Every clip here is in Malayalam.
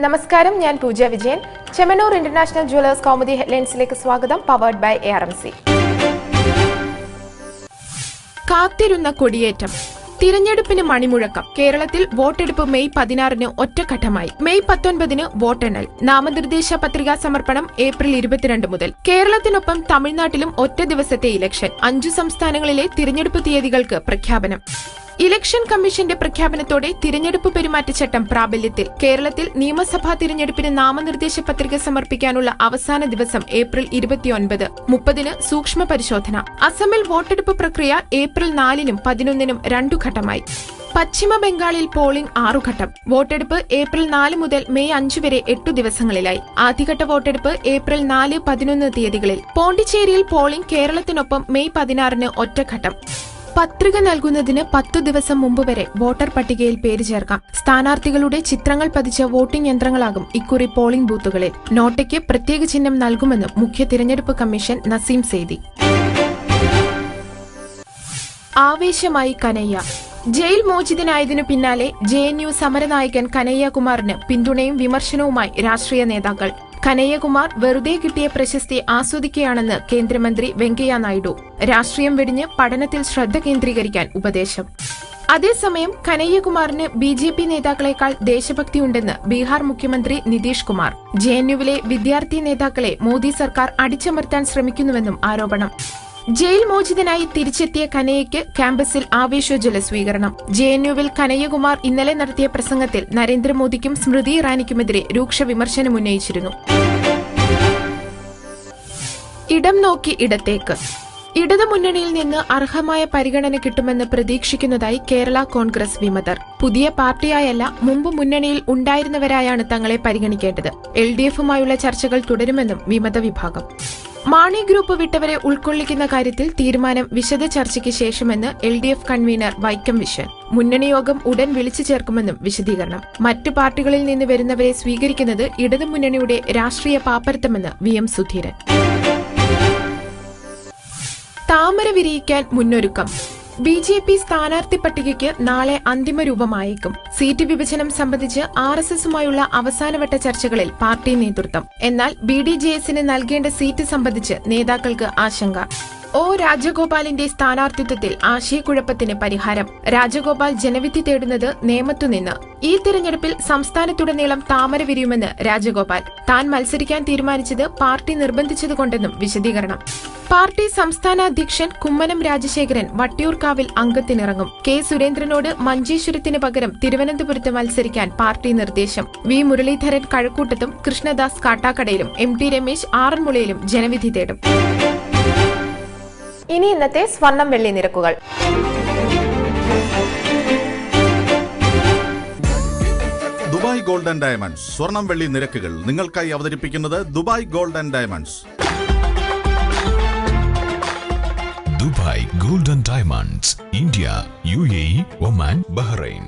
നമസ്കാരം, ഞാൻ പൂജ വിജയൻ. ചെമ്മണ്ണൂർ ഇന്റർനാഷണൽ ജുവലേഴ്സ് കൗമുദി ഹെഡ്ലൈൻസിലേക്ക് സ്വാഗതം. Powered by ARMC. കാത്തിരുന്ന കൊടിയേറ്റം. തിരഞ്ഞെടുപ്പിന് മണിമുഴക്കം. കേരളത്തിൽ വോട്ടെടുപ്പ് മെയ് 16 ഒറ്റഘട്ടമായി. മെയ് 19 വോട്ടെണ്ണൽ. നാമനിർദ്ദേശ പത്രികാ സമർപ്പണം ഏപ്രിൽ 22 മുതൽ. കേരളത്തിനൊപ്പം തമിഴ്നാട്ടിലും ഒറ്റ ദിവസത്തെ ഇലക്ഷൻ. 5 സംസ്ഥാനങ്ങളിലെ തിരഞ്ഞെടുപ്പ് തീയതികൾക്ക് പ്രഖ്യാപനം. ഇലക്ഷൻ കമ്മീഷന്റെ പ്രഖ്യാപനത്തോടെ തിരഞ്ഞെടുപ്പ് പെരുമാറ്റച്ചട്ടം പ്രാബല്യത്തിൽ. കേരളത്തിൽ നിയമസഭാ തിരഞ്ഞെടുപ്പിന് നാമനിർദ്ദേശ പത്രിക സമർപ്പിക്കാനുള്ള അവസാന ദിവസം ഏപ്രിൽ 29. 30 സൂക്ഷ്മ പരിശോധന. അസമിൽ വോട്ടെടുപ്പ് പ്രക്രിയ ഏപ്രിൽ 4 11 2 ഘട്ടമായി. പശ്ചിമ ബംഗാളിൽ പോളിംഗ് 6 ഘട്ടം. വോട്ടെടുപ്പ് ഏപ്രിൽ 4 മുതൽ മെയ് 5 വരെ 8 ദിവസങ്ങളിലായി. ആദ്യഘട്ട വോട്ടെടുപ്പ് ഏപ്രിൽ 4, 11 തീയതികളിൽ. പോണ്ടിച്ചേരിയിൽ പോളിംഗ് കേരളത്തിനൊപ്പം മെയ് 16 ഒറ്റഘട്ടം. പത്രിക നൽകുന്നതിന് 10 ദിവസം മുമ്പ് വരെ വോട്ടർ പട്ടികയിൽ പേര് ചേർക്കാം. സ്ഥാനാർത്ഥികളുടെ ചിത്രങ്ങൾ പതിച്ച വോട്ടിംഗ് യന്ത്രങ്ങളാകും ഇക്കുറി പോളിംഗ് ബൂത്തുകളിൽ. നോട്ടയ്ക്ക് പ്രത്യേക ചിഹ്നം നൽകുമെന്ന് മുഖ്യ തിരഞ്ഞെടുപ്പ് കമ്മീഷൻ നസീം സെയ്ദി. ആവേശമായി കനയ്യ. ജയിൽ മോചിതനായതിനു പിന്നാലെ JNU സമരനായകൻ കനയ്യകുമാറിന് പിന്തുണയും വിമർശനവുമായി രാഷ്ട്രീയ നേതാക്കൾ. കനയ്യകുമാർ വെറുതെ കിട്ടിയ പ്രശസ്തി ആസ്വദിക്കുകയാണെന്ന് കേന്ദ്രമന്ത്രി വെങ്കയ്യ നായിഡു. രാഷ്ട്രീയം വെടിഞ്ഞ് പഠനത്തിൽ ശ്രദ്ധ കേന്ദ്രീകരിക്കാൻ ഉപദേശം. അതേസമയം കനയ്യകുമാറിന് BJP നേതാക്കളെക്കാൾ ദേശഭക്തിയുണ്ടെന്ന് ബീഹാർ മുഖ്യമന്ത്രി നിതീഷ് കുമാർ. JNUവിലെ വിദ്യാർത്ഥി നേതാക്കളെ മോദി സർക്കാർ അടിച്ചമർത്താൻ ശ്രമിക്കുന്നുവെന്നും ആരോപണം. ജയിൽ മോചിതനായി തിരിച്ചെത്തിയ കനയ്യയ്ക്ക് ക്യാമ്പസിൽ ആവേശോജ്വല സ്വീകരണം. JNUവിൽ കനയ്യകുമാർ ഇന്നലെ നടത്തിയ പ്രസംഗത്തിൽ നരേന്ദ്രമോദിക്കും സ്മൃതി ഇറാനിക്കുമെതിരെ രൂക്ഷ വിമർശനം ഉന്നയിച്ചിരുന്നു. ഇടം നോക്കി ഇടത്തേക്ക്. ഇടതുമുന്നണിയിൽ നിന്ന് അർഹമായ പരിഗണന കിട്ടുമെന്ന് പ്രതീക്ഷിക്കുന്നതായി കേരള കോൺഗ്രസ് വിമതർ. പുതിയ പാർട്ടിയായല്ല, മുമ്പ് മുന്നണിയിൽ ഉണ്ടായിരുന്നവരായാണ് തങ്ങളെ പരിഗണിക്കേണ്ടത്. LDFുമായുള്ള ചർച്ചകൾ തുടരുമെന്നും വിമത വിഭാഗം. മാണി ഗ്രൂപ്പ് വിട്ടവരെ ഉൾക്കൊള്ളിക്കുന്ന കാര്യത്തിൽ തീരുമാനം വിശദ ചർച്ചയ്ക്ക് ശേഷമെന്ന് LDF കൺവീനർ വൈക്കം വിശ്വൻ. മുന്നണി യോഗം ഉടൻ വിളിച്ചു ചേർക്കുമെന്നും വിശദീകരണം. മറ്റു പാർട്ടികളിൽ നിന്ന് വരുന്നവരെ സ്വീകരിക്കുന്നത് ഇടതുമുന്നണിയുടെ രാഷ്ട്രീയ പാപ്പരത്തമെന്ന് VM സുധീരൻ. താമര വിരിയിക്കാൻ മുന്നൊരുക്കം. BJP സ്ഥാനാർത്ഥി പട്ടികയ്ക്ക് നാളെ അന്തിമ രൂപമായേക്കും. സീറ്റ് വിഭജനം സംബന്ധിച്ച് RSSുമായുള്ള അവസാനവട്ട ചർച്ചകളിൽ പാർട്ടി നേതൃത്വം. എന്നാൽ BDJSന് നൽകേണ്ട സീറ്റ് സംബന്ധിച്ച് നേതാക്കൾക്ക് ആശങ്ക. രാജഗോപാലിന്റെ സ്ഥാനാർത്ഥിത്വത്തിൽ ആശയക്കുഴപ്പത്തിന് പരിഹാരം. രാജഗോപാൽ ജനവിധി തേടുന്നത് നേമത്തുനിന്ന്. ഈ തിരഞ്ഞെടുപ്പിൽ സംസ്ഥാനത്തുടനീളം താമര വിരിയുമെന്ന് രാജഗോപാൽ. താൻ മത്സരിക്കാൻ തീരുമാനിച്ചത് പാർട്ടി നിർബന്ധിച്ചതുകൊണ്ടെന്നും വിശദീകരണം. പാർട്ടി സംസ്ഥാന അധ്യക്ഷൻ കുമ്മനം രാജശേഖരൻ വട്ടിയൂർക്കാവിൽ അംഗത്തിനിറങ്ങും. K സുരേന്ദ്രനോട് മഞ്ചേശ്വരത്തിന് പകരം തിരുവനന്തപുരത്ത് മത്സരിക്കാൻ പാർട്ടി നിർദ്ദേശം. V മുരളീധരൻ കഴക്കൂട്ടത്തും കൃഷ്ണദാസ് കാട്ടാക്കടയിലും MT രമേശ് ആറന്മുളയിലും ജനവിധി തേടും. ഇനി ഇന്നത്തെ സ്വർണം വെള്ളി നിരക്കുകൾ. ദുബായ് ഗോൾഡ് ആൻഡ് ഡയമണ്ട്സ് സ്വർണം വെള്ളി നിരക്കുകൾ നിങ്ങൾക്കായി അവതരിപ്പിക്കുന്നത് Dubai gold and diamonds. Dubai gold and diamonds, India, UAE, Oman, Bahrain.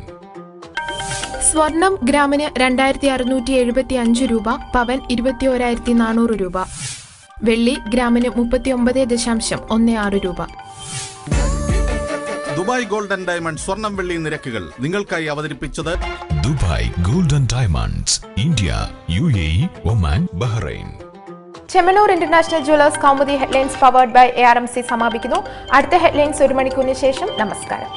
സ്വർണം ഗ്രാമിന് 2675 രൂപ, പവൻ 21,400 രൂപ. വെള്ളി ഗ്രാമിന് 39.16 രൂപ. ദുബായ് ഗോൾഡ് ആൻഡ് ഡയമണ്ട്സ് സ്വർണം വെള്ളി നിരക്കുകൾ നിങ്ങൾക്കായി അവതരിപ്പിച്ചത് Dubai gold and diamonds, India, UAE, Oman, Bahrain. Chemmanur international jewellers Kaumudi headlines powered by ARMC സമാപിക്കുന്നു. അടുത്ത ഹെഡ്ലൈൻസ് 1 മണിക്കൂറിന് ശേഷം. നമസ്കാരം.